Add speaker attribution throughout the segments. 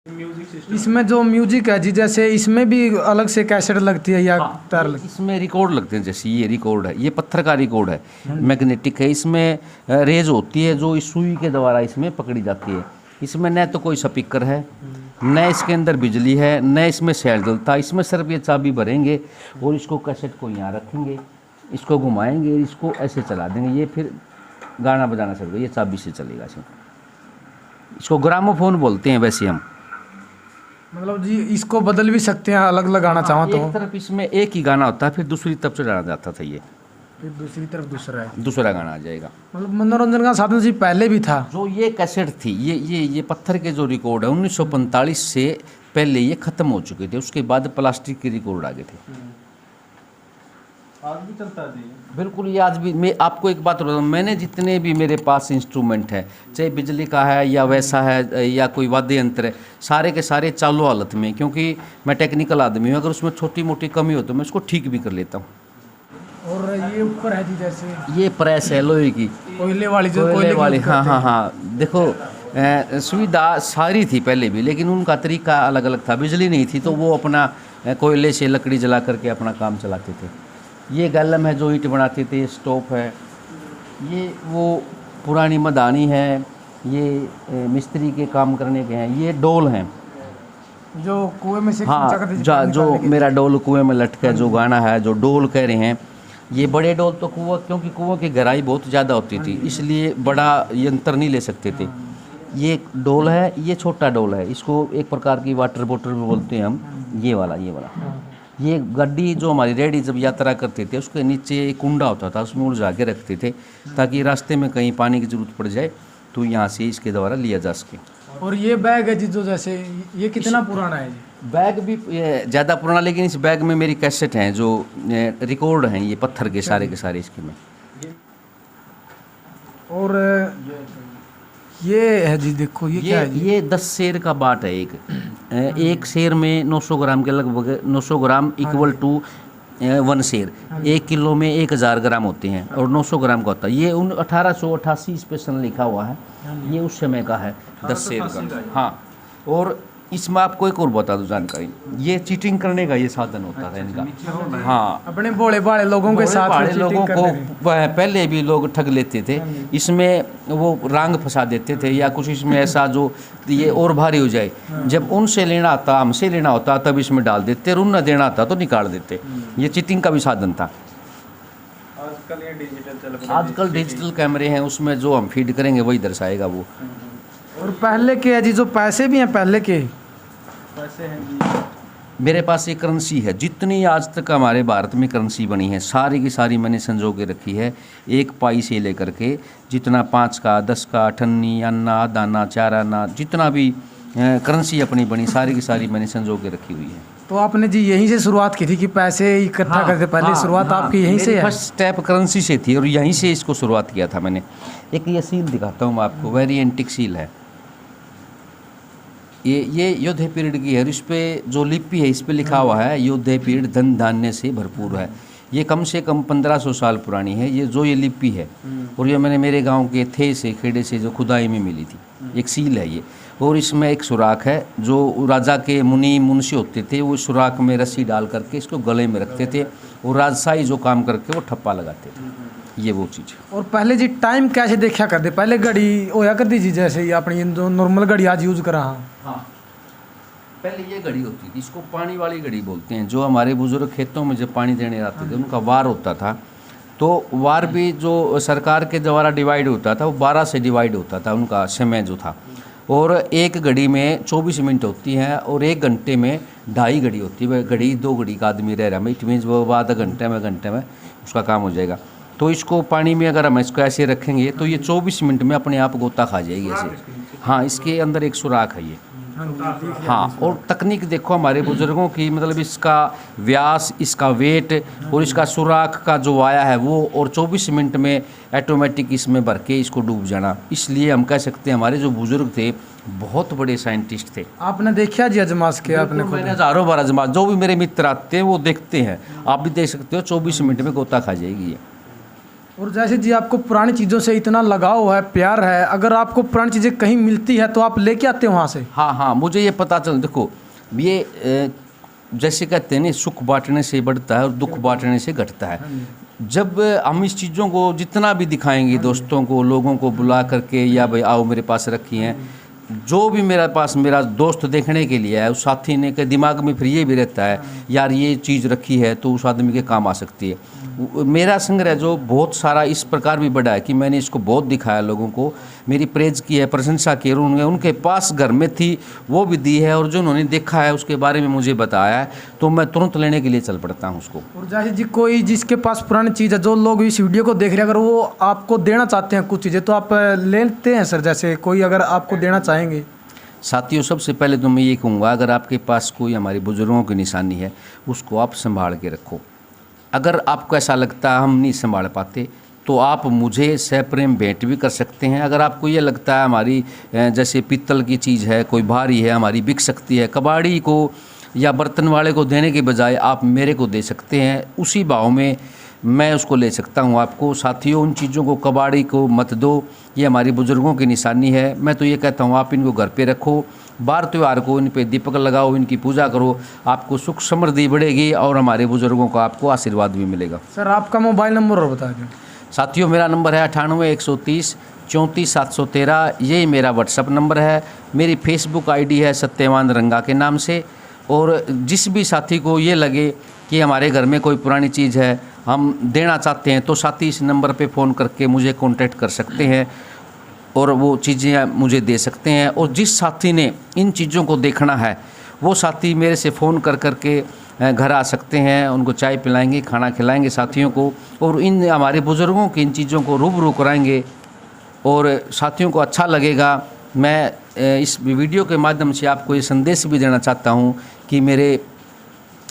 Speaker 1: Music system
Speaker 2: इसमें जो music है जी, जैसे इसमें भी अलग से कैसेट लगती है या तार लगती
Speaker 3: इसमें रिकॉर्ड लगते हैं। जैसे ये रिकॉर्ड है, ये पत्थर का रिकॉर्ड है, मैग्नेटिक है। इसमें रेज होती है जो इस सुई के द्वारा इसमें पकड़ी जाती है। इसमें न तो कोई स्पीकर है, न इसके अंदर बिजली है, न इसमें सेल जलता। इसमें सिर्फ ये चाबी भरेंगे और इसको कैसेट को यहाँ रखेंगे, इसको घुमाएंगे, इसको ऐसे चला देंगे, ये फिर गाना बजाना चलेगा। ये चाबी से चलेगा। इसको ग्रामोफोन बोलते हैं वैसे हम।
Speaker 2: मतलब जी इसको बदल भी सकते हैं, अलग लगाना चाहो तो।
Speaker 3: एक तरफ इसमें एक ही गाना होता है, फिर दूसरी तरफ से डाला जाता था। ये
Speaker 2: फिर दूसरी तरफ दूसरा है,
Speaker 3: दूसरा गाना आ जाएगा।
Speaker 2: मतलब मनोरंजन का साधन जी पहले भी था।
Speaker 3: जो ये कैसेट थी, ये पत्थर के जो रिकॉर्ड है 1945 से पहले ये ख़त्म हो चुके थे। उसके बाद प्लास्टिक के रिकॉर्ड आ गए थे।
Speaker 1: आज भी चलता है जी।
Speaker 3: बिल्कुल, ये आज भी। मैं आपको एक बात बताऊँ, मैंने जितने भी मेरे पास इंस्ट्रूमेंट है, चाहे बिजली का है या वैसा है या कोई वाद्य यंत्र है, सारे के सारे चालू हालत में, क्योंकि मैं टेक्निकल आदमी हूँ। अगर उसमें छोटी मोटी कमी हो तो मैं उसको ठीक भी कर लेता हूँ।
Speaker 2: और ये ऊपर है जी, जैसे
Speaker 3: ये प्रेस है लोहे की,
Speaker 2: कोयले वाली, जो
Speaker 3: कोयले वाली।
Speaker 2: की
Speaker 3: हाँ हाँ हाँ, देखो सुविधा सारी थी पहले भी, लेकिन उनका तरीका अलग अलग था। बिजली नहीं थी तो वो अपना कोयले से लकड़ी जला करके अपना काम चलाते थे। ये गल्लम है जो ईंट बनाते थे, स्टोव है, ये वो पुरानी मदानी है, ये मिस्त्री के काम करने के हैं। ये डोल हैं
Speaker 2: जो कुएं में से
Speaker 3: हाँ, जो मेरा डोल कुएं में लटका है, जो गाना है, जो डोल कह रहे हैं। ये बड़े डोल तो कुआं, क्योंकि कुओं की गहराई बहुत ज़्यादा होती थी, इसलिए बड़ा यंत्र नहीं ले सकते थे। ये डोल है, ये छोटा डोल है। इसको एक प्रकार की वाटर बोतल भी बोलते हैं हम। ये वाला ये गड्डी जो हमारी रेडी जब यात्रा करते थे, उसके नीचे एक कुंडा होता था, उसमें उलझा के रखते थे ताकि रास्ते में कहीं पानी की ज़रूरत पड़ जाए तो यहाँ से इसके द्वारा लिया जा सके।
Speaker 2: और ये बैग है जी, जो जैसे ये कितना पुराना है जी?
Speaker 3: बैग भी ज़्यादा पुराना, लेकिन इस बैग में मेरी कैसेट हैं जो रिकॉर्ड हैं, ये पत्थर के सारे इसके में।
Speaker 2: और ये है जी, देखो ये क्या है जी?
Speaker 3: ये 10 शेर का बाट है। एक शेर में 900 ग्राम के लगभग, 900 ग्राम इक्वल टू 1 शेर। 1 किलो में 1000 ग्राम होते हैं और 900 ग्राम का होता है। ये 1888 स्पेशल लिखा हुआ है, ये उस समय का है 10 शेर का। हाँ, और इसमें आपको एक और बता दूं जानकारी, ये चीटिंग करने का ये साधन होता था इनका। हाँ,
Speaker 2: अपने भोले भाले लोगों के साथ
Speaker 3: बड़े लोगों को पहले भी लोग ठग लेते थे। इसमें वो रांग फंसा देते थे या कुछ इसमें ऐसा जो ये और भारी हो जाए। जब उनसे लेना आता, हमसे लेना होता, तब इसमें डाल देते, और उन देना आता तो निकाल देते। ये चीटिंग का भी साधन था।
Speaker 1: आजकल ये डिजिटल चल पड़ा।
Speaker 3: आजकल डिजिटल कैमरे हैं, उसमें जो हम फीड करेंगे वही दर्शाएगा वो।
Speaker 2: और पहले के है जी, जो पैसे भी हैं पहले के,
Speaker 1: पैसे हैं जी।
Speaker 3: मेरे पास एक करेंसी है, जितनी आज तक हमारे भारत में करेंसी बनी है सारी की सारी मैंने संजो के रखी है। 1 पाई से लेकर के जितना 5 का, 10 का, अठन्नी, अन्ना, दाना, 4 आना, जितना भी करेंसी अपनी बनी सारी की सारी मैंने संजो के रखी हुई है।
Speaker 2: तो आपने जी यहीं से शुरुआत की थी कि पैसे इकट्ठा करके? पहले शुरुआत आपकी यहीं से है?
Speaker 3: फर्स्ट स्टेप करेंसी से थी और यहीं से इसको शुरुआत किया था मैंने। एक ये सील दिखाता हूँ मैं आपको, वेरी एंटिक सील है। ये योद्धे पीरियड की है और इस पर जो लिपि है, इस पर लिखा हुआ है योद्धे पीरियड धन धान्य से भरपूर है। ये कम से कम 1500 साल पुरानी है ये जो ये लिपि है। और ये मैंने मेरे गांव के थे से खेड़े से जो खुदाई में मिली थी। एक सील है ये, और इसमें एक सुराख है। जो राजा के मुनि मुंशी होते थे वो सुराख में रस्सी डाल करके इसको गले में रखते थे और राजशाही जो काम करके वो ठप्पा लगाते थे। ये वो चीज़ है।
Speaker 2: और पहले जी टाइम कैसे देखा करते? पहले घड़ी होया करती जी, जैसे ही अपनी जो नॉर्मल घड़ी आज यूज करा।
Speaker 3: हाँ, पहले ये घड़ी होती थी, इसको पानी वाली घड़ी बोलते हैं। जो हमारे बुजुर्ग खेतों में जब पानी देने आते थे, उनका वार होता था, तो वार भी जो सरकार के द्वारा डिवाइड होता था वो 12 से डिवाइड होता था उनका समय जो था। और एक घड़ी में 24 मिनट होती है और 1 घंटे में 2.5 घड़ी होती है। घड़ी 2 घड़ी का आदमी रह रहा है, इट मीन्स वो आधा घंटे में उसका काम हो जाएगा। तो इसको पानी में अगर हम इसको ऐसे रखेंगे तो ये 24 मिनट में अपने आप गोता खा जाएगी ऐसे। हाँ, इसके अंदर एक सुराख है ये। हाँ, और तकनीक देखो हमारे बुजुर्गों की, मतलब इसका व्यास, इसका वेट और इसका सुराख का जो वाया है वो, और 24 मिनट में ऑटोमेटिक इसमें भर के इसको डूब जाना। इसलिए हम कह सकते हैं हमारे जो बुजुर्ग थे बहुत बड़े साइंटिस्ट थे।
Speaker 2: आपने देखा जी अजमास के? आपने खुद?
Speaker 3: मैंने हज़ारों बार अजमा, जो भी मेरे मित्र आते हैं वो देखते हैं, आप भी देख सकते हो, 24 मिनट में गोता खा जाएगी ये।
Speaker 2: और जैसे जी आपको पुरानी चीज़ों से इतना लगाव है, प्यार है, अगर आपको पुरानी चीज़ें कहीं मिलती है तो आप लेके आते हो वहाँ से?
Speaker 3: हाँ हाँ, मुझे ये पता चल, देखो ये जैसे कहते हैं ना, सुख बांटने से बढ़ता है और दुख बांटने से घटता है। जब हम इस चीज़ों को जितना भी दिखाएंगे दोस्तों को, लोगों को बुला करके, या भाई आओ मेरे पास रखी हैं, जो भी मेरे पास मेरा दोस्त देखने के लिए है, उस साथी ने के दिमाग में फिर ये भी रहता है यार ये चीज़ रखी है तो उस आदमी के काम आ सकती है। मेरा संग्रह जो बहुत सारा इस प्रकार भी बड़ा है कि मैंने इसको बहुत दिखाया लोगों को, मेरी प्रेज की है, प्रशंसा की है, उनके पास घर में थी वो भी दी है, और जो उन्होंने देखा है उसके बारे में मुझे बताया है, तो मैं तुरंत लेने के लिए चल पड़ता हूँ उसको।
Speaker 2: और जैसे जी कोई जिसके पास पुरानी चीज़ है, जो लोग इस वीडियो को देख रहे हैं, अगर वो आपको देना चाहते हैं कुछ चीज़ें तो आप लेते हैं सर? जैसे कोई अगर आपको देना चाहेंगे?
Speaker 3: साथियों, सबसे पहले तो मैं ये कहूँगा, अगर आपके पास कोई हमारे बुजुर्गों की निशानी है उसको आप संभाल के रखो। अगर आपको ऐसा लगता है हम नहीं संभाल पाते तो आप मुझे सप्रेम भेंट भी कर सकते हैं। अगर आपको ये लगता है हमारी जैसे पीतल की चीज़ है, कोई भारी है, हमारी बिक सकती है, कबाड़ी को या बर्तन वाले को देने के बजाय आप मेरे को दे सकते हैं, उसी भाव में मैं उसको ले सकता हूँ आपको। साथियों, उन चीज़ों को, कबाड़ी को मत दो, ये हमारी बुज़ुर्गों की निशानी है। मैं तो ये कहता हूँ आप इनको घर पे रखो, बार त्यौहार को इन पे दीपक लगाओ, इनकी पूजा करो, आपको सुख समृद्धि बढ़ेगी और हमारे बुज़ुर्गों का आपको आशीर्वाद भी मिलेगा।
Speaker 2: सर आपका मोबाइल नंबर और बता दें।
Speaker 3: साथियों, मेरा नंबर है 98 130 34 713, यही मेरा व्हाट्सअप नंबर है। मेरी फेसबुक आईडी है सत्यवान रंगा के नाम से। और जिस भी साथी को ये लगे कि हमारे घर में कोई पुरानी चीज़ है, हम देना चाहते हैं, तो साथी इस नंबर पे फ़ोन करके मुझे कांटेक्ट कर सकते हैं और वो चीज़ें मुझे दे सकते हैं। और जिस साथी ने इन चीज़ों को देखना है वो साथी मेरे से फ़ोन कर करके घर आ सकते हैं, उनको चाय पिलाएंगे, खाना खिलाएंगे साथियों को, और इन हमारे बुज़ुर्गों की इन चीज़ों को रूबरू कराएंगे और साथियों को अच्छा लगेगा। मैं इस वीडियो के माध्यम से आपको ये संदेश भी देना चाहता हूँ कि मेरे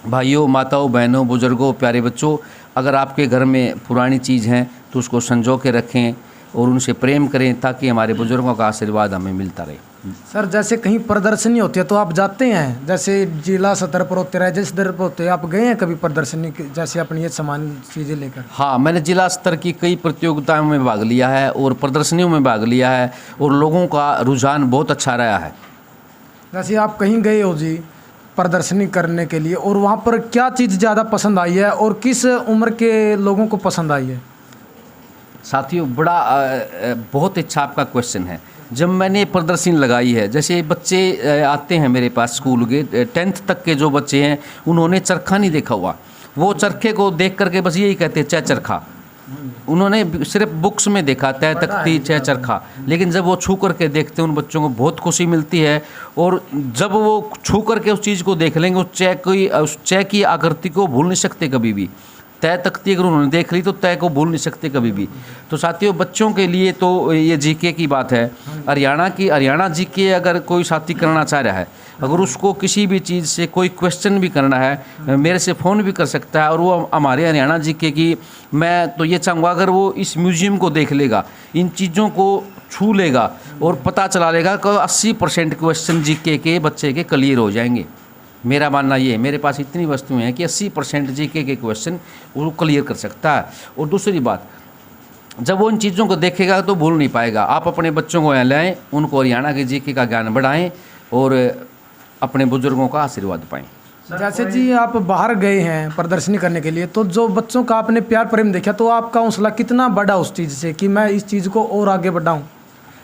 Speaker 3: भाइयों, माताओं, बहनों, बुज़ुर्गों, प्यारे बच्चों, अगर आपके घर में पुरानी चीज़ हैं तो उसको संजो के रखें और उनसे प्रेम करें ताकि हमारे बुज़ुर्गों का आशीर्वाद हमें मिलता रहे।
Speaker 2: सर जैसे कहीं प्रदर्शनी होती है तो आप जाते हैं? जैसे जिला सतर पर होते रहे, जिस स्तर पर होते हैं, आप गए हैं कभी प्रदर्शनी जैसे अपनी ये सामान चीज़ें लेकर?
Speaker 3: हाँ, मैंने जिला स्तर की कई प्रतियोगिताओं में भाग लिया है और प्रदर्शनियों में भाग लिया है और लोगों का रुझान बहुत अच्छा रहा है।
Speaker 2: जैसे आप कहीं गए हो जी प्रदर्शनी करने के लिए, और वहाँ पर क्या चीज़ ज़्यादा पसंद आई है और किस उम्र के लोगों को पसंद आई है?
Speaker 3: साथियों, बहुत अच्छा आपका क्वेश्चन है। जब मैंने प्रदर्शनी लगाई है, जैसे बच्चे आते हैं मेरे पास स्कूल के 10th तक के जो बच्चे हैं, उन्होंने चरखा नहीं देखा हुआ, वो चरखे को देख करके बस यही कहते हैं च चरखा। उन्होंने सिर्फ बुक्स में देखा तय तख्ती च चरखा, लेकिन जब वो छू करके देखते हैं उन बच्चों को बहुत खुशी मिलती है। और जब वो छू करके उस चीज़ को देख लेंगे, उस चय की आकृति को भूल नहीं सकते कभी भी। तय तख्ती अगर उन्होंने देख ली तो तय को भूल नहीं सकते कभी भी। तो साथियों, बच्चों के लिए तो ये जीके की बात है। हरियाणा जीके अगर कोई साथी करना चाह रहा है, अगर उसको किसी भी चीज़ से कोई क्वेश्चन भी करना है, मेरे से फ़ोन भी कर सकता है। और वो हमारे हरियाणा जीके की, मैं तो ये चाहूँगा अगर वो इस म्यूज़ियम को देख लेगा, इन चीज़ों को छू लेगा और पता चला लेगा कि 80% क्वेश्चन जीके के बच्चे के क्लियर हो जाएंगे। मेरा मानना ये है, मेरे पास इतनी वस्तुएं हैं कि 80% जीके के क्वेश्चन वो क्लियर कर सकता है। और दूसरी बात, जब वो इन चीज़ों को देखेगा तो भूल नहीं पाएगा। आप अपने बच्चों को यहाँ लाएँ, उनको हरियाणा के जीके का ज्ञान बढ़ाएं और अपने बुजुर्गों का आशीर्वाद पाएं।
Speaker 2: जैसे जी आप बाहर गए हैं प्रदर्शनी करने के लिए, तो जो बच्चों का आपने प्यार प्रेम देखा, तो आपका हौसला कितना बढ़ा उस चीज़ से कि मैं इस चीज़ को और आगे बढ़ाऊँ?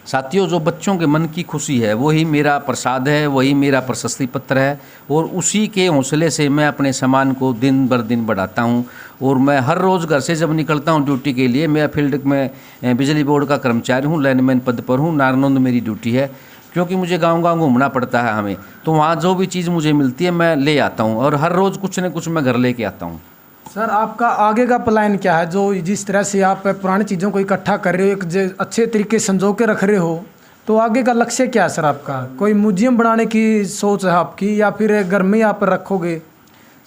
Speaker 3: साथियों, जो बच्चों के मन की खुशी है वही मेरा प्रसाद है, वही मेरा प्रशस्ति पत्र है, और उसी के हौसले से मैं अपने सामान को दिन बर दिन बढ़ाता हूँ। और मैं हर रोज़ घर से जब निकलता हूँ ड्यूटी के लिए, मैं फील्ड में बिजली बोर्ड का कर्मचारी हूँ, लाइनमैन पद पर हूँ, नारनौंद मेरी ड्यूटी है, क्योंकि मुझे गांव-गांव घूमना पड़ता है हमें। तो वहाँ जो भी चीज़ मुझे मिलती है मैं ले आता हूँ और हर रोज़ कुछ न कुछ मैं घर लेके आता हूँ।
Speaker 2: सर आपका आगे का प्लान क्या है? जो जिस तरह से आप पुरानी चीज़ों को इकट्ठा कर रहे हो, एक अच्छे तरीके से संजो के रख रहे हो, तो आगे का लक्ष्य क्या है सर आपका? कोई म्यूजियम बनाने की सोच है आपकी या फिर घर में आप रखोगे?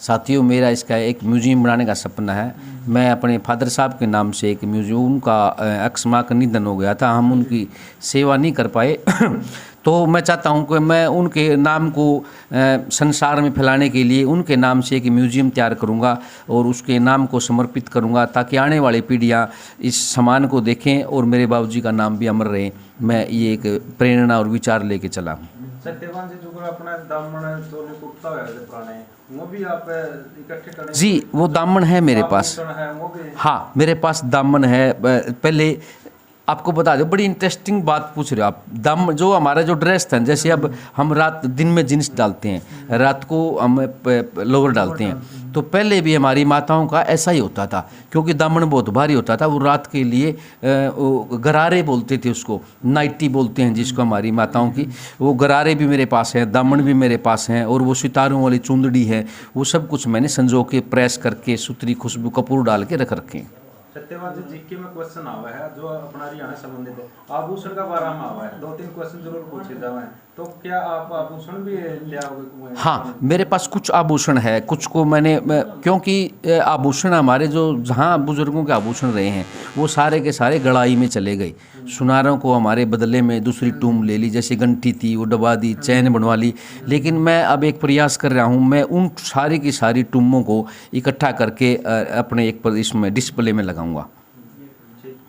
Speaker 3: साथियों, मेरा इसका एक म्यूजियम बनाने का सपना है। मैं अपने फादर साहब के नाम से एक म्यूजियम, उनका अकस्मात निधन हो गया था, हम उनकी सेवा नहीं कर पाए तो मैं चाहता हूँ कि मैं उनके नाम को संसार में फैलाने के लिए उनके नाम से एक म्यूजियम तैयार करूँगा और उसके नाम को समर्पित करूँगा, ताकि आने वाली पीढ़ियाँ इस सामान को देखें और मेरे बाबूजी का नाम भी अमर रहे। मैं ये एक प्रेरणा और विचार लेके चला हूँ।
Speaker 1: सत्यवान जी जो अपना दामन चोले कुर्ता है पुराने, वो भी आप इकट्ठे करें?
Speaker 3: जी, वो दामन है मेरे पास।
Speaker 1: है वो भी?
Speaker 3: हाँ, मेरे पास दामन है। पहले आपको बता दो, बड़ी इंटरेस्टिंग बात पूछ रहे हो आप। दामन जो हमारा जो ड्रेस था, जैसे अब हम रात दिन में जींस डालते हैं, रात को हम लोअर डालते हैं, तो पहले भी हमारी माताओं का ऐसा ही होता था, क्योंकि दामन बहुत भारी होता था। वो रात के लिए गरारे बोलते थे उसको, नाइटी बोलते हैं जिसको हमारी माताओं की। वो गरारे भी मेरे पास हैं, दामन भी मेरे पास हैं, और वो सितारों वाली चुंदड़ी है, वो सब कुछ मैंने संजो के प्रेस करके सुतरी खुशबू कपूर डाल के रख रखे हैं।
Speaker 1: सत्यवान जी जीके में क्वेश्चन आवा है जो अपना हरियाणा संबंधित है, आभूषण का बारे में आवा है, 2-3 क्वेश्चन जरूर पूछे जावे, तो क्या आप आभूषण भी ले आओगे?
Speaker 3: हाँ, मेरे पास कुछ आभूषण है, कुछ को मैंने, क्योंकि आभूषण हमारे जो जहाँ बुजुर्गों के आभूषण रहे हैं वो सारे के सारे गड़ाई में चले गए। सुनारों को हमारे बदले में दूसरी टूम ले ली, जैसे घंटी थी वो दबा दी, चैन बनवा ली। लेकिन मैं अब एक प्रयास कर रहा हूँ, मैं उन सारी की सारी टूमों को इकट्ठा करके अपने एक इसमें डिस्प्ले में लगाऊंगा।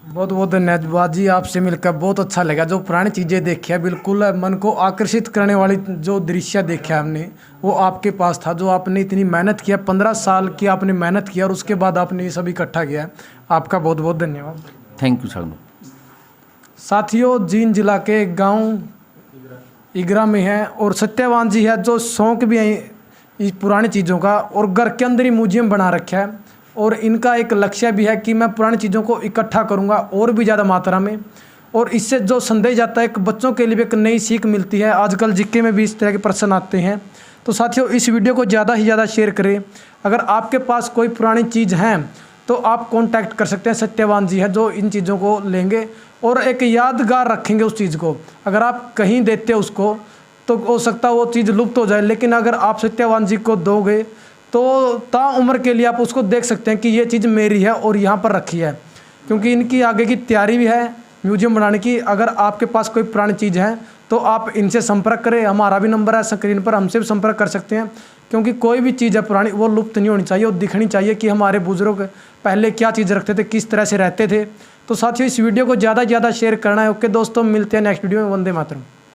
Speaker 2: बहुत बहुत धन्यवाद जी, आपसे मिलकर बहुत अच्छा लगा। जो पुरानी चीज़ें देखी है, बिल्कुल मन को आकर्षित करने वाली जो दृश्य देखा हमने, वो आपके पास था। जो आपने इतनी मेहनत किया, 15 साल की आपने मेहनत किया और उसके बाद आपने ये सब इकट्ठा किया। आपका बहुत बहुत धन्यवाद।
Speaker 3: Thank you sir.
Speaker 2: साथियों, जींद जिला के गांव इगरा में है और सत्यवान जी है, जो शौक भी है इस पुरानी चीज़ों का, और घर के अंदर ही म्यूजियम बना रखा है। और इनका एक लक्ष्य भी है कि मैं पुरानी चीज़ों को इकट्ठा करूंगा और भी ज़्यादा मात्रा में, और इससे जो संदेश जाता है, एक बच्चों के लिए भी एक नई सीख मिलती है। आजकल जीके में भी इस तरह के प्रश्न आते हैं। तो साथियों, इस वीडियो को ज़्यादा से ज़्यादा शेयर करें। अगर आपके पास कोई पुरानी चीज़ है तो आप कांटेक्ट कर सकते हैं, सत्यवान जी है जो इन चीज़ों को लेंगे और एक यादगार रखेंगे उस चीज़ को। अगर आप कहीं देते हो उसको तो हो सकता है वो चीज़ लुप्त हो जाए, लेकिन अगर आप सत्यवान जी को दोगे तो ताउम्र के लिए आप उसको देख सकते हैं कि ये चीज़ मेरी है और यहाँ पर रखी है, क्योंकि इनकी आगे की तैयारी भी है म्यूजियम बनाने की। अगर आपके पास कोई पुरानी चीज़ है तो आप इनसे संपर्क करें, हमारा भी नंबर है स्क्रीन पर, हमसे भी संपर्क कर सकते हैं। क्योंकि कोई भी चीज़ है पुरानी, वो लुप्त नहीं होनी चाहिए और दिखनी चाहिए कि हमारे बुजुर्ग पहले क्या चीज़ रखते थे, किस तरह से रहते थे। तो साथियों, इस वीडियो को ज़्यादा से ज़्यादा शेयर करना है। ओके दोस्तों, मिलते हैं नेक्स्ट वीडियो में। वंदे मातरम।